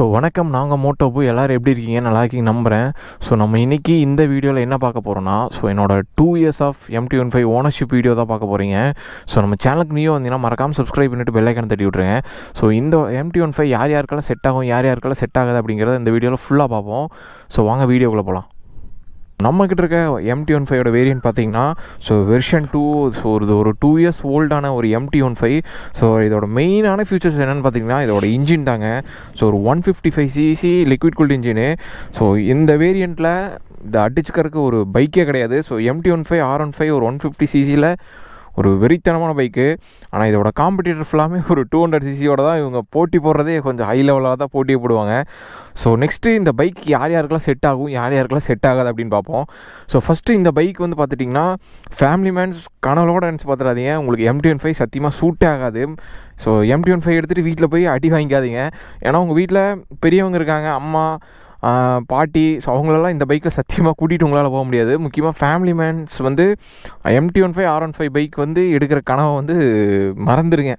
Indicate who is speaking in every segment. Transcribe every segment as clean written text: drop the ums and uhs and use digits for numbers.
Speaker 1: So வணக்கம், நாங்கள் மோட்டோபு. எல்லோரும் எப்படி இருக்கீங்க? நல்லா இருக்கீங்க நம்புகிறேன். ஸோ நம்ம இன்றைக்கி இந்த வீடியோவில் என்ன பார்க்க போகிறோன்னா, ஸோ என்னோடய 2 years of MT15 ownership video தான் பார்க்க போகிறீங்க. ஸோ நம்ம சேனலுக்கு நியூ வந்தீங்கன்னா மறக்காமல் சப்ஸ்கிரைப் பண்ணிவிட்டு பெல் ஐக்கானை தட்டி விட்ருங்க. ஸோ இந்த MT15 யார் யாருக்கெல்லாம் செட் ஆகும், யார் யாருக்கெல்லாம் செட் ஆகாது அப்படிங்கிறத இந்த வீடியோவில் ஃபுல்லாக பார்ப்போம். ஸோ வாங்க வீடியோக்குள்ளே போகலாம். நம்மக்கிட்ட இருக்க MT15ஓட வேரியன்ட் பார்த்திங்கன்னா, ஸோ வெர்ஷன் 2. ஸோ ஒரு 2 years ஓல்டான ஒரு MT15. ஸோ இதோட மெயினான ஃபீச்சர்ஸ் என்னென்னு பார்த்தீங்கன்னா, இதோட இன்ஜின் தாங்க. ஸோ ஒரு 155cc liquid cooled engine. So இந்த வேரியண்ட்டில் இந்த அடிச்சுக்கிறதுக்கு ஒரு பைக்கே கிடையாது. ஸோ MT15 R15 ஒரு 150cc ஒரு வெறித்தனமான பைக்கு. ஆனால் இதோட காம்படிட்டர் ஃபுல்லாமே ஒரு 200cc தான் இவங்க போட்டி போடுறதே கொஞ்சம் ஹை லெவலாக தான் போட்டியே போடுவாங்க. ஸோ நெக்ஸ்ட்டு இந்த பைக் யார் யாருக்கெல்லாம் செட் ஆகும், யார் யாருக்கெல்லாம் செட் ஆகாது அப்படின்னு பார்ப்போம். ஸோ ஃபஸ்ட்டு இந்த பைக் வந்து பார்த்துட்டிங்கன்னா, ஃபேமிலி மேன்ஸ் கனவோட நினச்சி பார்த்துடாதீங்க. உங்களுக்கு MT15 சத்தியமாக சூட்டே ஆகாது. ஸோ MT15 எடுத்துகிட்டு வீட்டில் போய் அடி வாங்கிக்காதீங்க. ஏன்னா உங்கள் வீட்டில் பெரியவங்க இருக்காங்க, அம்மா பாட்டி. ஸோ அவங்களெல்லாம் இந்த பைக்கில் சத்தியமாக கூட்டிகிட்டு உங்களால் போக முடியாது. முக்கியமாக ஃபேமிலி மேன்ஸ் வந்து MT15 R15 பைக் வந்து எடுக்கிற கனவை வந்து மறந்துடுங்க.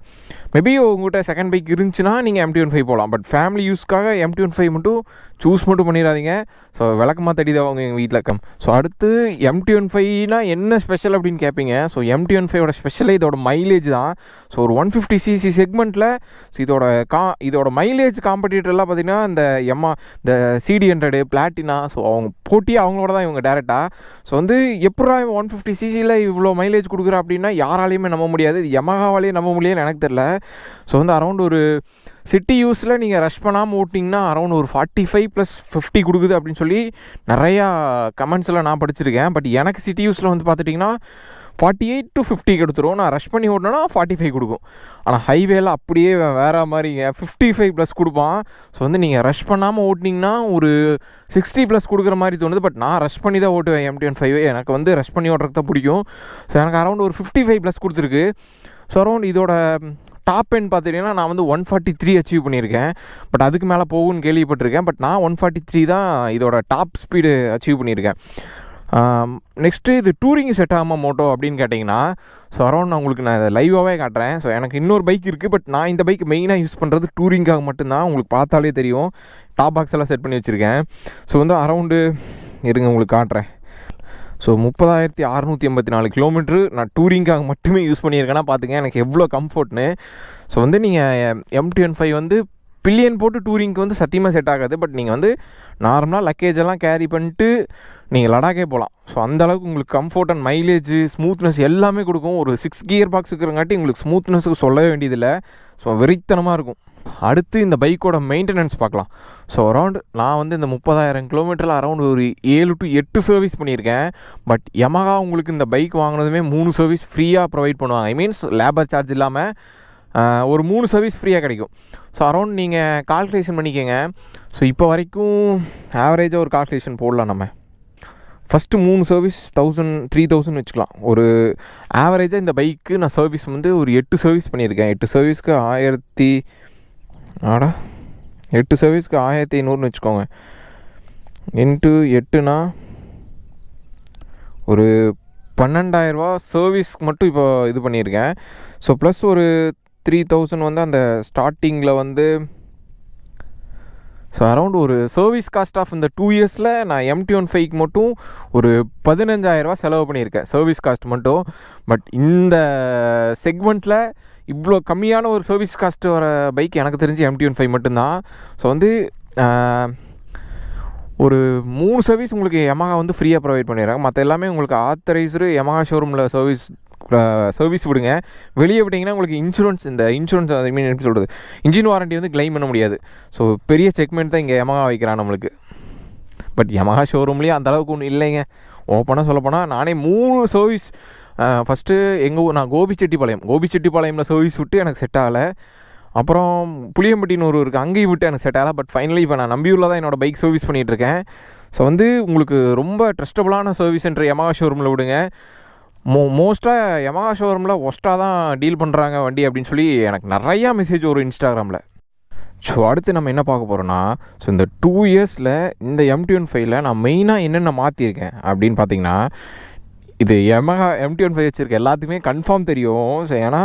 Speaker 1: மேபி உங்கள்கிட்ட செகண்ட் பைக் இருந்துச்சுன்னா நீங்கள் MT15 போகலாம். பட் ஃபேமிலி யூஸ்க்காக MT15 மட்டும் சூஸ் மட்டும் பண்ணிடாதீங்க. ஸோ விளக்கமாக தடிதான் அவங்க எங்கள் வீட்டில் கம். ஸோ அடுத்து MT15 என்ன ஸ்பெஷல் அப்படின்னு கேட்பீங்க. ஸோ MT15ஓட ஸ்பெஷலே இதோட மைலேஜ் தான். ஸோ ஒரு 150cc செக்மெண்ட்டில் இதோட மைலேஜ் காம்படிட்டர்லாம் பார்த்திங்கன்னா இந்த CD100 பிளாட்டினா. ஸோ அவங்க போட்டி அவங்களோட தான் இவங்க டேரெக்டாக. ஸோ வந்து எப்படா 150cc இவ்வளோ மைலேஜ் கொடுக்குறா அப்படின்னா யாராலையுமே நம்ப முடியாது. இது யமஹாவாலேயே நம்ப முடியலன்னு எனக்கு தெரில. ஸோ வந்து அரௌண்ட் ஒரு சிட்டி யூஸில் நீங்கள் ரஷ் பண்ணாமல் ஓட்டிங்கன்னா அரௌண்ட் ஒரு 45+50 கொடுக்குது அப்படின்னு சொல்லி நிறையா கமெண்ட்ஸில் நான் படிச்சிருக்கேன். பட் எனக்கு சிட்டி யூஸில் வந்து பார்த்துட்டிங்கன்னா 48 to 50 கொடுத்துரும். நான் ரஷ் பண்ணி ஓட்டினா 45 கொடுக்கும். ஆனால் ஹைவேல அப்படியே வேறு மாதிரிங்க 55+ கொடுப்பான். ஸோ வந்து நீங்கள் ரஷ் பண்ணாமல் ஓட்டினீங்கன்னா ஒரு 60+ கொடுக்குற மாதிரி தோணுது. பட் நான் ரஷ் பண்ணி தான் ஓட்டுவேன் MT15. எனக்கு வந்து ரஷ் பண்ணி ஓட்டுறது தான் பிடிக்கும். ஸோ எனக்கு அரௌண்ட் ஒரு 55+ கொடுத்துருக்கு. ஸோ அரௌண்ட் இதோட டாப் எண்ட் பார்த்துட்டிங்கன்னா நான் வந்து 143 அச்சீவ் பண்ணியிருக்கேன். பட் அதுக்கு மேலே போகும்னு கேள்விப்பட்டிருக்கேன். பட் நான் 143 தான் இதோட டாப் ஸ்பீடு அச்சீவ் பண்ணியிருக்கேன். நெக்ஸ்ட்டு இது டூரிங் செட் ஆகாமல் மோட்டோ அப்படின்னு கேட்டிங்கன்னா, ஸோ அரௌண்ட் நான் உங்களுக்கு இதை லைவாகவே காட்டுறேன். ஸோ எனக்கு இன்னொரு பைக் இருக்குது. பட் நான் இந்த பைக் மெயினாக யூஸ் பண்ணுறது டூரிங்காக மட்டும்தான். உங்களுக்கு பார்த்தாலே தெரியும், டாப் பாக்ஸ் எல்லாம் செட் பண்ணி வச்சுருக்கேன். ஸோ வந்து அரௌண்டு இருங்க உங்களுக்கு காட்டுறேன். ஸோ 30,684 கிலோமீட்ரு நான் டூரிங்காக மட்டுமே யூஸ் பண்ணியிருக்கேன்னா பார்த்துங்க எனக்கு எவ்வளோ கம்ஃபர்ட்னு. ஸோ வந்து நீங்கள் MT15 வந்து பில்லியன் போட்டு டூரிங்க்கு வந்து சத்தியமாக செட் ஆகாது. பட் நீங்கள் வந்து நார்மலாக லக்கேஜெல்லாம் கேரி பண்ணிட்டு நீங்கள் லடாக்கே போகலாம். ஸோ அந்தளவுக்கு உங்களுக்கு கம்ஃபர்ட் அண்ட் மைலேஜ், ஸ்மூத்னஸ் எல்லாமே கொடுக்கும். ஒரு 6 கியர் பாக்ஸ் இருக்கிறங்காட்டி உங்களுக்கு ஸ்மூத்னஸுக்கு சொல்லவே வேண்டியதில்லை. ஸோ வெறித்தனமாக இருக்கும். அடுத்து இந்த பைக்கோட மெயின்டெனன்ஸ் பார்க்கலாம். ஸோ அரௌண்ட் நான் வந்து இந்த 30,000 கிலோமீட்டரில் அரௌண்ட் ஒரு 7 to 8 சர்வீஸ் பண்ணியிருக்கேன். பட் யமஹா உங்களுக்கு இந்த பைக் வாங்கினதுமே 3 சர்வீஸ் ஃப்ரீயாக ப்ரொவைட் பண்ணுவாங்க. ஐ மீன்ஸ் லேபர் சார்ஜ் இல்லாமல் ஒரு 3 சர்வீஸ் ஃப்ரீயாக கிடைக்கும். ஸோ அரௌண்ட் நீங்கள் கால்குலேஷன் பண்ணிக்கோங்க. ஸோ இப்போ வரைக்கும் ஆவரேஜாக ஒரு கால்குலேஷன் போடலாம். நம்ம ஃபஸ்ட்டு 3 சர்வீஸ் 1000-3000 வச்சுக்கலாம். ஒரு ஆவரேஜாக இந்த பைக்கு நான் சர்வீஸ் வந்து ஒரு 8 சர்வீஸ் பண்ணியிருக்கேன். 8 சர்வீஸ்க்கு 8 சர்வீஸ்க்கு 1500 வச்சுக்கோங்க. இன்ட்டு 8னா ஒரு 12,000 சர்வீஸ்க்கு மட்டும் இப்போ இது பண்ணியிருக்கேன். ஸோ ப்ளஸ் ஒரு 3000 வந்து அந்த ஸ்டார்டிங்கில் வந்து. ஸோ அரௌண்ட் ஒரு சர்வீஸ் காஸ்ட் ஆஃப் இந்த 2 yearsல நான் MT15 மட்டும் ஒரு 15,000 செலவு பண்ணியிருக்கேன், சர்வீஸ் காஸ்ட் மட்டும். பட் இந்த செக்மெண்ட்டில் இவ்வளோ கம்மியான ஒரு சர்வீஸ் காஸ்ட் வர பைக் எனக்கு தெரிஞ்சு MT15 மட்டும்தான். ஸோ வந்து ஒரு 3 சர்வீஸ் உங்களுக்கு யமஹா வந்து ஃப்ரீயாக ப்ரொவைட் பண்ணிடுறாங்க. மற்ற எல்லாமே உங்களுக்கு ஆத்தரைஸ்டு யமஹா ஷோரூமில் சர்வீஸ் விடுங்க. வெளியே விட்டிங்கன்னா உங்களுக்கு இந்த இன்சூரன்ஸ் ஐ மீன் எப்படி சொல்கிறது, இன்ஜின் வாரண்ட்டி வந்து கிளைம் பண்ண முடியாது. ஸோ பெரிய செக்மெண்ட் தான் இங்கே யமஹா வைக்கிறான் நம்மளுக்கு. பட் யமஹா ஷோரூம்லேயே அந்தளவுக்கு ஒன்றும் இல்லைங்க. ஓப்பனாக சொல்லப்போனால் நானே 3 சர்வீஸ் ஃபஸ்ட்டு நான் கோபிச்செட்டிப்பாளையமில் சர்வீஸ் விட்டு எனக்கு செட் ஆகலை. அப்புறம் புளியம்பட்டின்னு ஒரு இருக்குது, அங்கேயும் விட்டு எனக்கு செட் ஆகலை. பட் ஃபைனலி இப்போ நான் நம்பியூரில் தான் என்னோடய பைக் சர்வீஸ் பண்ணிகிட்ருக்கேன். ஸோ வந்து உங்களுக்கு ரொம்ப ட்ரஸ்டபுளான சர்வீஸ் சென்டர் யமஹா ஷோரூமில் விடுங்க. மோஸ்ட்டாக யமஹா ஷோரூமில் ஒஸ்ட்டாக தான் டீல் பண்ணுறாங்க வண்டி அப்படின்னு சொல்லி எனக்கு நிறையா மெசேஜ் வரும் இன்ஸ்டாகிராமில். ஸோ அடுத்து நம்ம என்ன பார்க்க போகிறோன்னா, ஸோ இந்த 2 yearsல இந்த MT15 நான் மெயினாக என்னென்ன மாற்றிருக்கேன் அப்படின்னு பார்த்தீங்கன்னா, இது யமஹா MT15 வச்சுருக்க எல்லாத்துக்குமே கன்ஃபார்ம் தெரியும். ஸோ ஏன்னா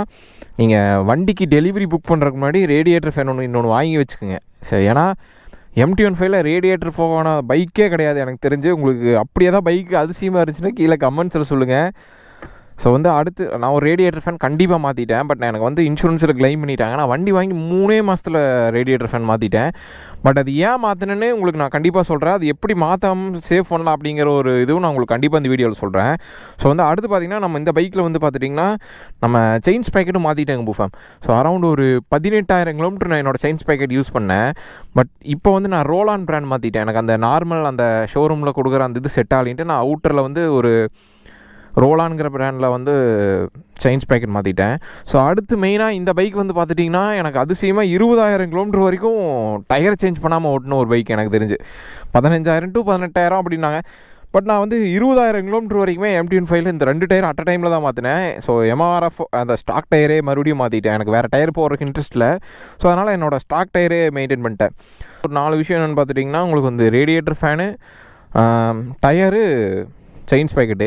Speaker 1: நீங்கள் வண்டிக்கு டெலிவரி புக் பண்ணுறதுக்கு முன்னாடி ரேடியேட்டர் ஃபேன் இன்னொன்று வாங்கி வச்சுக்கோங்க. சரி, ஏன்னா MT-15ல ரேடியேட்டர் போகான பைக்கே கிடையாது எனக்கு தெரிஞ்சு. உங்களுக்கு அப்படியே தான் பைக்கு அதிசயமாக இருந்துச்சுன்னா கீழே கமெண்ட்ஸில் சொல்லுங்கள். ஸோ வந்து அடுத்து நான் ஒரு ரேடியேட்டர் ஃபேன் கண்டிப்பாக மாற்றிட்டேன். பட் எனக்கு வந்து இன்சூரன்ஸில் கிளைம் பண்ணிட்டாங்க. நான் வண்டி வாங்கி 3 மாதத்தில் ரேடியேட்டர் ஃபேன் மாற்றிட்டேன். பட் அது ஏன் மாற்றினேன்னு உங்களுக்கு நான் கண்டிப்பாக சொல்கிறேன். அது எப்படி மாற்றாமல் சேவ் பண்ணலாம் அப்படிங்கிற ஒரு இதுவும் நான் உங்களுக்கு கண்டிப்பாக இந்த வீடியோவில் சொல்கிறேன். ஸோ வந்து அடுத்து பார்த்திங்கன்னா நம்ம இந்த பைக்கில் வந்து பார்த்துட்டிங்கன்னா நம்ம செயின்ஸ் பேக்கெட்டும் மாற்றிட்டேங்க பூஃபேம். ஸோ அரௌண்ட் ஒரு 18,000 கிலோமீட்டர் நான் என்னோடய செயின்ஸ் பேக்கெட் யூஸ் பண்ணேன். பட் இப்போ வந்து நான் ரோலான் பிராண்ட் மாற்றிட்டேன். எனக்கு அந்த நார்மல் அந்த ஷோரூமில் கொடுக்குற அந்த இது செட் ஆகலின்ட்டு நான் அவுட்டரில் வந்து ஒரு ரோலான்கிற பிராண்டில் வந்து செயின்ஸ் பேக்கெட் மாற்றிட்டேன். ஸோ அடுத்து மெயினாக இந்த பைக் வந்து பார்த்துட்டிங்கன்னா எனக்கு அதிசயமாக 20,000 கிலோமீட்டர் வரைக்கும் டயர் சேஞ்ச் பண்ணாமல் ஓட்டின ஒரு பைக் எனக்கு தெரிஞ்சு. 15,000 to 18,000 அப்படின்னாங்க. பட் நான் வந்து 20,000 கிலோமீட்டர் வரைக்குமே MT-15ல இந்த 2 டயர் அட் டைமில் தான் மாற்றினேன். ஸோ MRF அந்த ஸ்டாக் டயரே மறுபடியும் மாற்றிட்டேன். எனக்கு வேறு டயர் போடுறதுக்கு இன்ட்ரெஸ்ட் இல்லை. ஸோ அதனால் என்னோடய ஸ்டாக் டயரே மெயின்டைன் பண்ணிட்டேன். ஒரு 4 விஷயம் என்னென்னு பார்த்துட்டிங்கன்னா உங்களுக்கு வந்து radiator fan, tyre, chains packet.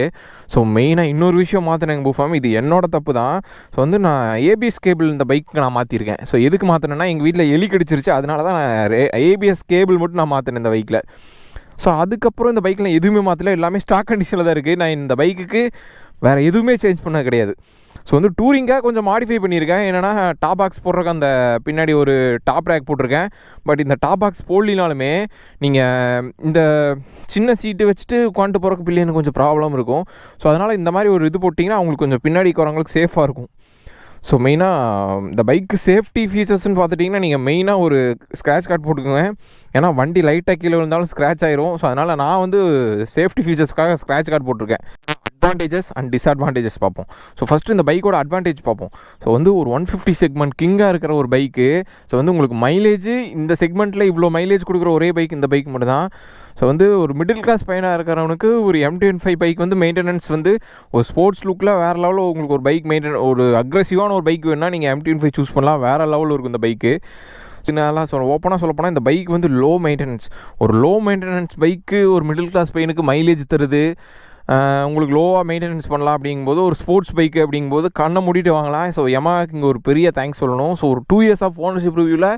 Speaker 1: So மெயினாக இன்னொரு விஷயம் மாற்றினேங்க பூஃபாம். இது என்னோட தப்பு தான். ஸோ வந்து நான் ABS கேபிள் இந்த பைக்கு நான் மாற்றிருக்கேன். ஸோ எதுக்கு மாற்றினேன்னா எங்கள் வீட்டில் எலி கடிச்சிருச்சு. அதனால தான் நான் ABS கேபிள் மட்டும் நான் மாற்றினேன் இந்த பைக்கில். ஸோ அதுக்கப்புறம் இந்த பைக்கில் எதுவுமே மாற்றல, எல்லாமே ஸ்டாக் கண்டிஷனில் தான் இருக்குது. நான் இந்த பைக்குக்கு வேறு எதுவுமே சேஞ்ச் பண்ண கிடையாது. ஸோ வந்து டூரிங்காக கொஞ்சம் மாடிஃபை பண்ணியிருக்கேன். என்னென்னா டாப் பாக்ஸ் போடுறக்கு அந்த பின்னாடி ஒரு டாப் ரேக் போட்டிருக்கேன். பட் இந்த டாப் பாக்ஸ் போடலினாலுமே நீங்கள் இந்த சின்ன சீட்டு வச்சுட்டு உட்காந்துட்டு போகிறக்கு பிள்ளைன்னு கொஞ்சம் ப்ராப்ளம் இருக்கும். ஸோ அதனால் இந்த மாதிரி ஒரு இது போட்டிங்கன்னா அவங்களுக்கு கொஞ்சம் பின்னாடி வரவங்களுக்கு சேஃபாக இருக்கும். ஸோ மெயினாக இந்த பைக்கு சேஃப்டி ஃபீச்சர்ஸ்ன்னு பார்த்துட்டிங்கன்னா நீங்கள் மெயினாக ஒரு ஸ்க்ராட்ச் கார்டு போட்டுக்கோங்க. ஏன்னா வண்டி லைட்டாக கீழே விழுந்தாலும் ஸ்க்ராட்ச் ஆயிரும். ஸோ அதனால் நான் வந்து சேஃப்டி ஃபீச்சர்ஸ்க்காக ஸ்க்ராட்ச் கார்டு போட்டிருக்கேன். அட்வான்டேஜஸ் அண்ட் டிஸ்அட்வான்டேஜஸ் பார்ப்போம். ஸோ ஃபஸ்ட்டு இந்த பைக்கோட அட்வான்டேஜ் பார்ப்போம். ஸோ வந்து ஒரு 150 செக்மெண்ட் கிங்காக இருக்கிற ஒரு பைக்கு. ஸோ வந்து உங்களுக்கு மைலேஜ் இந்த செக்மெண்ட்டில் இவ்வளோ மைலேஜ் கொடுக்குற ஒரே பைக் இந்த பைக் மட்டும் தான். ஸோ வந்து ஒரு மிடில் கிளாஸ் பையனாக இருக்கிறவனுக்கு ஒரு MT-15 பைக் வந்து மெயின்டெனன்ஸ் வந்து ஒரு ஸ்போர்ட்ஸ் லுக்கில் வேறு லெவலில் உங்களுக்கு ஒரு பைக் ஒரு அக்ரெசிவான ஒரு பைக் வேணுன்னா நீங்கள் MT-15 சூஸ் பண்ணலாம். வேறு லெவலில் இருக்கும் இந்த பைக்கு. சின்னலாம் ஓப்பனாக சொல்லப்போனால் இந்த பைக் வந்து லோ மெயின்டெனன்ஸ். ஒரு லோ மெயின்டெனன்ஸ் பைக்கு ஒரு மிடில் கிளாஸ் பையனுக்கு மைலேஜ் தருது. உங்களுக்கு லோவாக மெயின்டெனன்ஸ் பண்ணலாம் அப்படிங்கும்போது ஒரு ஸ்போர்ட்ஸ் பைக்கு அப்படிங்கும்போது கண்ணை மூடிட்டு வாங்கலாம். ஸோ யமாஹாக்கு இங்கே ஒரு பெரிய தேங்க்ஸ் சொல்லணும். ஸோ ஒரு 2 years ஆஃப் ஓனர்ஷிப் ரிவ்யூவில்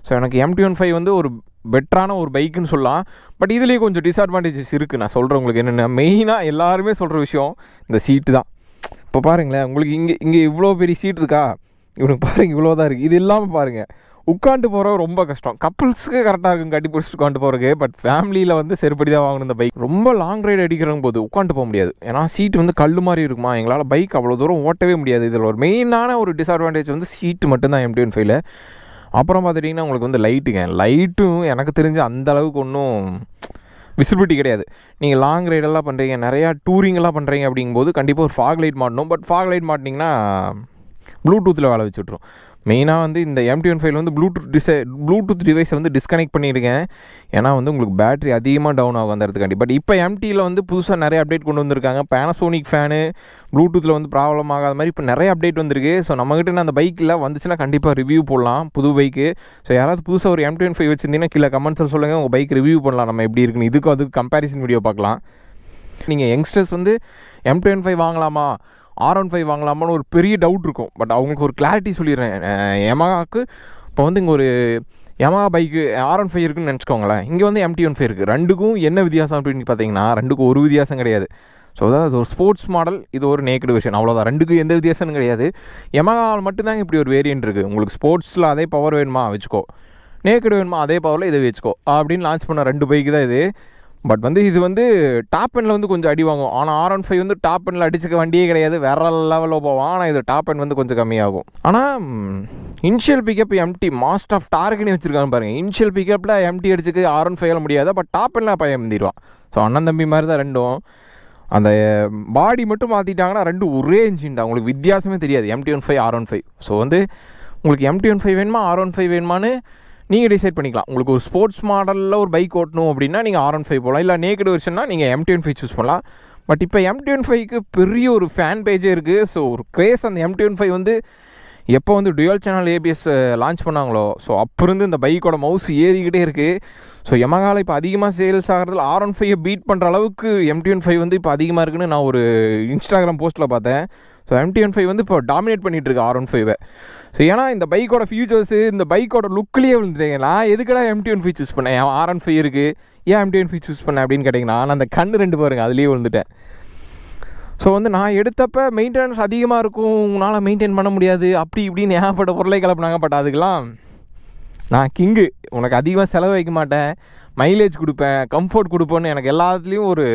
Speaker 1: ஸோ எனக்கு MT-15 வந்து ஒரு பெட்டரான ஒரு பைக்குன்னு சொல்லலாம். பட் இதுலேயே கொஞ்சம் டிஸ்அட்வான்டேஜஸ் இருக்குது. நான் சொல்கிறேன் உங்களுக்கு என்னென்ன மெயினாக எல்லாருமே சொல்கிற விஷயம் இந்த சீட்டு தான். இப்போ பாருங்களேன், உங்களுக்கு இங்கே இவ்வளோ பெரிய சீட் இருக்கா, இவனுக்கு பாருங்கள் இவ்வளோ தான் இருக்குது. இது இல்லாமல் பாருங்கள் உட்காந்து போகிறது ரொம்ப கஷ்டம். கப்புள்ஸுக்கு கரெக்டாக இருக்கும் கட்டி பிடிச்சிட்டு உட்காந்து போகிறதுக்கு. பட் ஃபேமிலியில் வந்து செருப்படி தான் வாங்கணும் இந்த பைக். ரொம்ப லாங் ரைடு அடிக்கிறவங்க போது உட்காந்து போக முடியாது. ஏன்னா சீட்டு வந்து கல் மாதிரி இருக்குமா, எங்களால் பைக் அவ்வளோ தூரம் ஓட்டவே முடியாது. இதில் ஒரு மெயினான ஒரு டிஸ்அட்வான்டேஜ் வந்து சீட்டு மட்டும்தான் MT-15ல. அப்புறம் பார்த்துட்டிங்கன்னா உங்களுக்கு வந்து லைட்டும் எனக்கு தெரிஞ்சு அந்தளவுக்கு ஒன்றும் விசிபிலிட்டி கிடையாது. நீங்கள் லாங் ரைடெல்லாம் பண்ணுறீங்க, நிறையா டூரிங்கெல்லாம் பண்ணுறீங்க அப்படிங்கும்போது கண்டிப்பாக ஒரு ஃபாக் லைட் மாட்டணும். பட் ஃபாக் லைட் மாட்டிங்கன்னா ப்ளூடூத்தில் வேலை வச்சுட்ரும். மெயினாக வந்து இந்த MT-15 வந்து ப்ளூடூத் டிவைஸை வந்து டிஸ்கனெக்ட் பண்ணியிருக்கேன். ஏன்னா வந்து உங்களுக்கு பேட்டரி அதிகமாக டவுன் ஆகும் அந்த இடத்துக்காண்டி. பட் இப்போ MT-ல வந்து புதுசாக நிறைய அப்டேட் கொண்டு வந்திருக்காங்க. பேனசோனிக் ஃபேனு ப்ளூடூத்தில் வந்து ப்ராப்ளம் ஆகாத மாதிரி இப்போ நிறைய அப்டேட் வந்திருக்கு. ஸோ நம்மகிட்ட அந்த பைக்கில் வந்துச்சுன்னா கண்டிப்பாக ரிவ்யூ போடலாம் புது பைக்கு. ஸோ யாராவது புதுசாக ஒரு MT-15 வச்சுருந்தீங்கன்னா கீழே கமெண்ட்ஸில் சொல்லுங்கள், உங்கள் பைக் ரிவ்யூ பண்ணலாம் நம்ம எப்படி இருக்குன்னு. இதுக்கும் அதுக்கு கம்பேரிசன் வீடியோ பார்க்கலாம். நீங்கள் யங்ஸ்டர்ஸ் வந்து MT-15 வாங்கலாமா R15 வாங்கலாமான்னு ஒரு பெரிய டவுட் இருக்கும். பட் அவங்களுக்கு ஒரு கிளாரிட்டி சொல்லிடுறேன். யமாஹாக்கு இப்போ வந்து இங்கே ஒரு யமாஹா பைக்கு R15 இருக்குன்னு நினச்சிக்கோங்களேன். இங்கே வந்து MT-15 இருக்குது. ரெண்டுக்கும் என்ன வித்தியாசம் அப்படின்னு பார்த்தீங்கன்னா ரெண்டுக்கும் ஒரு வித்தியாசம் கிடையாது. ஸோ அதாவது அது ஒரு ஸ்போர்ட்ஸ் மாடல், இது ஒரு நேக்கடு வெர்ஷன், அவ்வளோதான். ரெண்டுக்கும் எந்த வித்தியாசமும் கிடையாது. யமாஹாவில் மட்டும்தாங்க இப்படி ஒரு வேரியன்ட் இருக்குது. உங்களுக்கு ஸ்போர்ட்ஸில் அதே பவர் வேணுமா வச்சுக்கோ, நேக்கடு வேணுமா அதே பவரில் இதை வச்சுக்கோ அப்படின்னு லான்ச் பண்ண 2 பைக்கு தான் இது. பட் வந்து இது வந்து டாப் எண்டில் வந்து கொஞ்சம் அடி வாங்கும். ஆனால் R15 வந்து டாப் எண்டில் அடிச்சுக்க வண்டியே கிடையாது, வேற லெவலில் போவோம். ஆனால் இது டாப் எண்ட் வந்து கொஞ்சம் கம்மியாகும். ஆனால் initial pickup MT master of டார்கெட்னு வச்சுருக்காங்க பாருங்கள். இனிஷியல் பிக்கப்பில் MT அடிச்சுக்க R15 முடியாது. பட் டாப் எண்டில் அப்போ ஏந்திடுவான். ஸோ அண்ணன் தம்பி மாதிரி தான் ரெண்டும். அந்த பாடி மட்டும் மாற்றிட்டாங்கன்னா ரெண்டும் ஒரே இன்ஜின் தான், உங்களுக்கு வித்தியாசமே தெரியாது MT-15 R15. ஸோ வந்து உங்களுக்கு MT-15 வேணுமா R15 வேணுமான்னு நீங்கள் டிசைட் பண்ணிக்கலாம். உங்களுக்கு ஒரு ஸ்போர்ட்ஸ் மாடலில் ஒரு பைக் ஓட்டணும் அப்படின்னா நீங்கள் R15 போகலாம். இல்லை நேக்கடு வெர்ஷன்னா நீங்கள் MT-15 சூஸ் பண்ணலாம். பட் இப்போ MT-15க்கு பெரிய ஒரு ஃபேன் பேஜே இருக்குது. ஸோ ஒரு கிரேஸ் அந்த MT-15 வந்து எப்போ வந்து டுயல் சேனல் ABS லான்ச் பண்ணாங்களோ ஸோ அப்போ இருந்து இந்த பைக்கோட மவுஸ் ஏறிக்கிட்டே இருக்குது. ஸோ யமஹாவில் இப்போ அதிகமாக சேல்ஸ் ஆகிறதுல R15 பீட் பண்ணுற அளவுக்கு MT-15 வந்து இப்போ அதிகமாக இருக்குன்னு நான் ஒரு இன்ஸ்டாகிராம் போஸ்ட்டில் பார்த்தேன். ஸோ MT-15 வந்து இப்போ டாமினேட் பண்ணிகிட்ருக்கு R15. ஸோ ஏன்னா இந்த பைக்கோட ஃபியூச்சர்ஸு இந்த பைக்கோட லுக்லேயே விழுந்துட்டேங்க. நான் எதுக்கடா MT-15 சூஸ் பண்ணேன், R15 இருக்குது, ஏன் MT-15 சூஸ் பண்ணேன் அப்படின்னு கேட்டிங்கன்னா, நான் அந்த கண் 2 பாருங்க அதுலேயே விழுந்துட்டேன். ஸோ வந்து நான் எடுத்தப்போ மெயின்டெனன்ஸ் அதிகமாக இருக்கும், உங்களால் மெயின்டைன் பண்ண முடியாது, அப்படி இப்படின்னு ஏகப்பட்ட பொருளை கிளப்புனாங்க. பட் அதுக்கெலாம் நான் கிங்கு, உனக்கு அதிகமாக செலவு வைக்க மாட்டேன், மைலேஜ் கொடுப்பேன், கம்ஃபர்ட் கொடுப்பேன்னு எனக்கு எல்லாத்துலேயும் ஒரு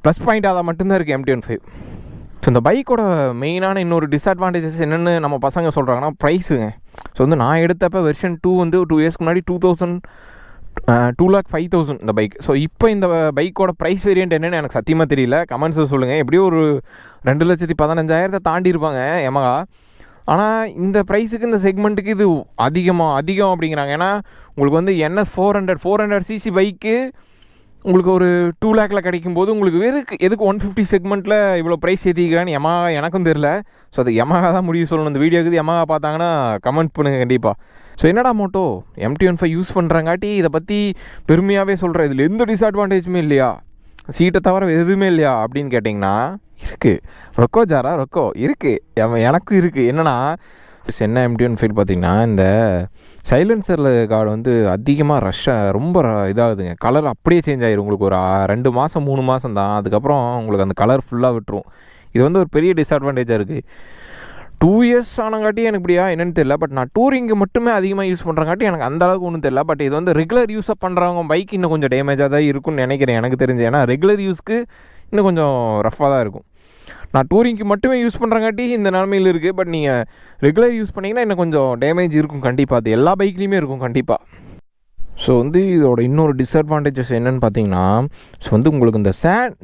Speaker 1: ப்ளஸ் பாயிண்ட் அதை மட்டும்தான் இருக்குது MT-15. ஸோ இந்த பைக்கோட மெயினான இன்னொரு டிஸ்அட்வான்டேஜஸ் என்னென்னு நம்ம பசங்க சொல்கிறாங்கன்னா ப்ரைஸுங்க. ஸோ வந்து நான் எடுத்தப்போ வெர்ஷன் 2 வந்து 2 இயர்ஸ்க்கு முன்னாடி 2,05,000 இந்த பைக். ஸோ இப்போ இந்த பைக்கோட ப்ரைஸ் வேரியண்ட் என்னென்னு எனக்கு சத்தியமாக தெரியல, கமெண்ட்ஸில் சொல்லுங்கள். எப்படியும் ஒரு 2,15,000 தாண்டி இருப்பாங்க Yamaha. ஆனால் இந்த ப்ரைஸுக்கு இந்த செக்மெண்ட்டுக்கு இது அதிகம் அப்படிங்கிறாங்க. ஏன்னா உங்களுக்கு வந்து NS 400cc பைக்கு உங்களுக்கு ஒரு 2 lakhல கிடைக்கும்போது உங்களுக்கு எதுக்கு 150 செக்மெண்ட்டில் இவ்வளோ ப்ரைஸ் ஏற்றிக்கிறான்னு Yamaha எனக்கும் தெரில. ஸோ அது Yamaha தான் முடிவு சொல்லணும். இந்த வீடியோக்கு Yamaha பார்த்தாங்கன்னா கமெண்ட் பண்ணுங்கள் கண்டிப்பாக. ஸோ என்னடா மோட்டோ MT-15 யூஸ் பண்ணுறாங்காட்டி இதை பற்றி பெருமையாகவே சொல்கிறேன், இதில் எந்த டிஸ்அட்வான்டேஜுமே இல்லையா, சீட்டை தவிர எதுவுமே இல்லையா அப்படின்னு கேட்டிங்கன்னா இருக்குது. ரொக்கோ இருக்குது, எனக்கும் இருக்குது. என்னென்னா என்ன MT-15 பார்த்திங்கன்னா இந்த சைலன்சரில் கார்டு வந்து அதிகமாக ரொம்ப இதாகுதுங்க, கலர் அப்படியே சேஞ்ச் ஆகிரும். உங்களுக்கு ஒரு 2 மாதம் 3 மாதம் தான், அதுக்கப்புறம் உங்களுக்கு அந்த கலர் ஃபுல்லாக விட்டுரும். இது வந்து ஒரு பெரிய டிஸ்அட்வான்டேஜாக இருக்குது. 2 இயர்ஸ் ஆனங்காட்டி எனக்கு இப்படியா என்னென்னு தெரியல. பட் நான் டூரிங்கு மட்டுமே அதிகமாக யூஸ் பண்ணுறங்காட்டி எனக்கு அந்தளவுக்கு ஒன்றும் தெரியல. பட் இது வந்து ரெகுலர் யூஸாக பண்ணுறவங்க பைக் இன்னும் கொஞ்சம் டேமேஜாக தான் இருக்கும்னு நினைக்கிறேன் எனக்கு தெரிஞ்சு. ஏன்னா ரெகுலர் யூஸ்க்கு இன்னும் கொஞ்சம் ரஃப்பாக தான் இருக்கும். நான் டூரிங்க்கு மட்டுமே யூஸ் பண்ணுறங்காட்டி இந்த நிலமையில் இருக்குது. பட் நீங்கள் ரெகுலர் யூஸ் பண்ணிங்கன்னா இன்னும் கொஞ்சம் டேமேஜ் இருக்கும் கண்டிப்பாக, அது எல்லா பைக்லேயுமே இருக்கும் கண்டிப்பாக. ஸோ வந்து இதோட இன்னொரு டிஸ்அட்வான்டேஜஸ் என்னென்னு பார்த்தீங்கன்னா, ஸோ வந்து உங்களுக்கு இந்த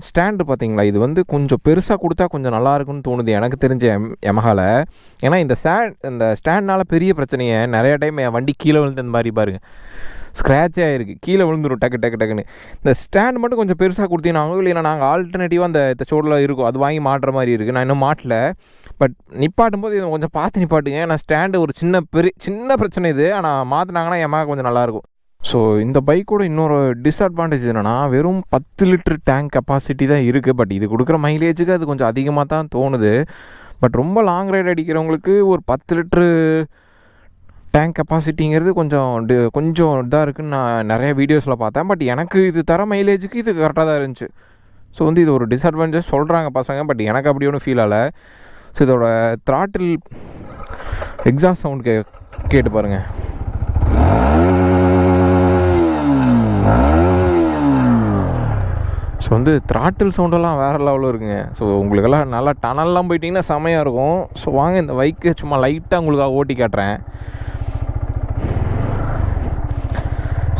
Speaker 1: ஸ்டாண்டு பார்த்தீங்களா, இது வந்து கொஞ்சம் பெருசாக கொடுத்தா கொஞ்சம் நல்லா இருக்குன்னு தோணுது எனக்கு தெரிஞ்ச Yamahaல. ஏன்னா இந்த ஸ்டாண்ட்னால் பெரிய பிரச்சனையை நிறையா டைம் என் வண்டி கீழே விழுந்து இந்த மாதிரி பாருங்கள் ஸ்க்ராட்சே ஆகிருக்கு, கீழே விழுந்துடும் டக்குன்னு. இந்த ஸ்டாண்ட் மட்டும் கொஞ்சம் பெருசாக கொடுத்தீங்கன்னா, இல்லைன்னா நாங்கள் ஆல்டர்னேட்டிவாக அந்த சோடில் இருக்கும் அது வாங்கி மாட்டுற மாதிரி இருக்குது. நான் இன்னும் மாட்டல. பட் நிப்பாட்டும் போது இதை கொஞ்சம் பார்த்து நிப்பாட்டுங்க. ஏன்னா ஸ்டாண்டு ஒரு சின்ன பிரச்சனை இது, ஆனால் மாற்றினாங்கன்னா Yamaha கொஞ்சம் நல்லாயிருக்கும். ஸோ இந்த பைக்கோட இன்னொரு டிஸ்அட்வான்டேஜ் என்னென்னா, வெறும் 10 லிட்டர் டேங்க் கெப்பாசிட்டி தான் இருக்குது. பட் இது கொடுக்குற மைலேஜுக்கு அது கொஞ்சம் அதிகமாக தான் தோணுது. பட் ரொம்ப லாங் ரைடு அடிக்கிறவங்களுக்கு ஒரு 10 லிட்ரு டேங்க் கெப்பாசிட்டிங்கிறது கொஞ்சம் இதாக இருக்குதுன்னு நான் நிறைய வீடியோஸில் பார்த்தேன். பட் எனக்கு இது தர மைலேஜுக்கு இது கரெக்டாக தான் இருந்துச்சு. ஸோ வந்து இது ஒரு டிஸ்அட்வான்டேஜ் சொல்கிறாங்க பசங்க, பட் எனக்கு அப்படி ஒன்றும் ஃபீல் ஆகலை. ஸோ இதோட த்ராட்டில் எக்ஸாஸ்ட் சவுண்ட் கேட்டு பாருங்கள். ஸோ வந்து த்ராட்டில் சவுண்டெல்லாம் வேறு லெவலில் இருக்குங்க. ஸோ உங்களுக்கெல்லாம் நல்லா டனல்லாம் போயிட்டிங்கன்னா செமையாக இருக்கும். ஸோ வாங்க இந்த பைக்கு சும்மா லைட்டாக உங்களுக்காக ஓட்டி காட்டுறேன்.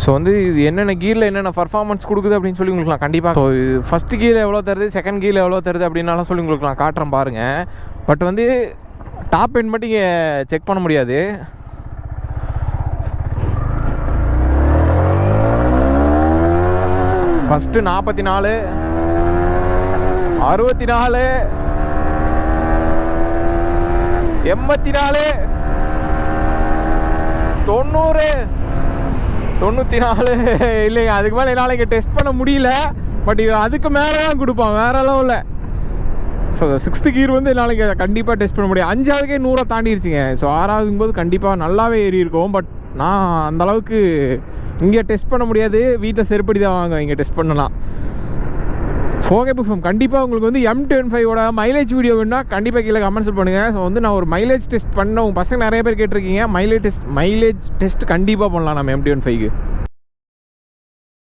Speaker 1: ஸோ வந்து இது என்னென்ன கீரில் என்னென்ன பர்ஃபார்மன்ஸ் கொடுக்குது அப்படின்னு சொல்லி உங்களுக்கு நான் கண்டிப்பாக, ஸோ ஃபஸ்ட்டு கீர் எவ்வளோ தருது, செகண்ட் கீர் எவ்வளோ தருது அப்படின்னாலும் சொல்லி உங்களுக்கு நான் காட்டுறேன் பாருங்கள். பட் வந்து டாப் எண்ட் மட்டும் இங்கே செக் பண்ண முடியாது. ஃபஸ்ட்டு 44, 64, 84, 90, 94 இல்லைங்க. அதுக்கு மேலே என்னால் இங்கே டெஸ்ட் பண்ண முடியல. பட் அதுக்கு மேலே தான் கொடுப்பான் வேறு லெவலில். ஸோ 6th கீர் வந்து என்னால் இங்கே கண்டிப்பாக டெஸ்ட் பண்ண முடியும். 5ஆவதுக்கே 100 தாண்டிடுச்சிங்க. ஸோ 6ஆவதுங்கும் போது கண்டிப்பாக நல்லாவே ஏறி இருக்கும். பட் நான் அந்தளவுக்கு இங்கே டெஸ்ட் பண்ண முடியாது, வீட்டில் செருப்படி தான் வாங்க இங்கே டெஸ்ட் பண்ணலாம். ஓகே பிஃபம், கண்டிப்பாக உங்களுக்கு வந்து MT-15ஓட மைலேஜ் வீடியோ வேணுன்னா கண்டிப்பாக கீழே கமெண்ட்ஸ் பண்ணுங்கள். ஸோ வந்து நான் ஒரு மைலேஜ் டெஸ்ட் பண்ண உங்கள் பசங்க நிறைய பேர் கேட்டிருக்கீங்க. மைலேஜ் டெஸ்ட் கண்டிப்பாக பண்ணலாம் நம்ம MT-15க்கு.